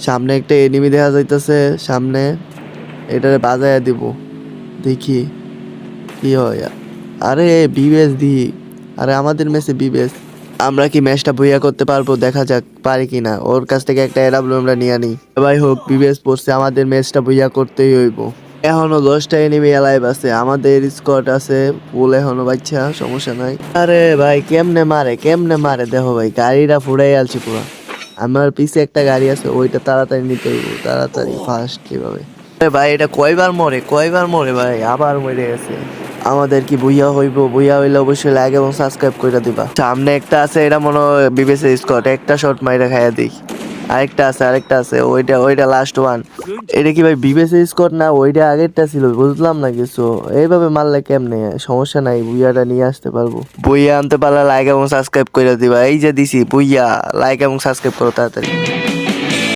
সামনে একটা এনিমি দেখা যাইতেছে সামনে, এটারে বাজায়া দিব, দেখি কি হয়। আরে বিবেস দি, আরে আমাদের ম্যাচে বিবেস, আমরা কি ম্যাচটা বইয়া করতে পারবো? দেখা যাক পারি কিনা। ওর কাছ থেকে একটা এডাব্লিউ আমরা নিয়ে আনি। ভাই হোক, বিবেস পড়ছে, আমাদের ম্যাচটা বইয়া করতেই হইব। এখনো 10টা এনিমি এলাইভ আছে, আমাদের স্কোয়াড আছে ফুল এখনো, বাচ্চা সমস্যা নাই। আরে ভাই কেমনে মারে, কেমনে মারে দেখো ভাই, গাড়িটা ফুরাই আলছে পুরো। আমার পিছে একটা গাড়ি আছে, ওইটা তাড়াতাড়ি নিতে হইব, তাড়াতাড়ি ফাস্ট কিভাবে। আরে ভাই এটা কয়বার মরে, কয়বার মরে ভাই, আবার মরে গেছে। আমাদের কি বুইয়া হইব? বুইয়া হইলে অবশ্যই লাইক এবং সাবস্ক্রাইব করে দিবা। সামনে একটা আছে, এটা মনে হয় বিবিসি স্কট, একটা শট মাইরা খাইয়া দিই। আরেকটা আছে, ওইটা ওইটা লাস্ট ওয়ান। এটা কি ভাই বিবিসি স্কট না? ওইটা আগেরটা ছিল, বুঝলাম না কিছু। এইভাবে মারলে কেমনে? সমস্যা নাই, বুইয়াটা নিয়ে আসতে পারবো। বুইয়া আনতে পারলে লাইক এবং সাবস্ক্রাইব করে দিবা। এই যে দিছি বুইয়া, লাইক এবং সাবস্ক্রাইব করো তাড়াতাড়ি।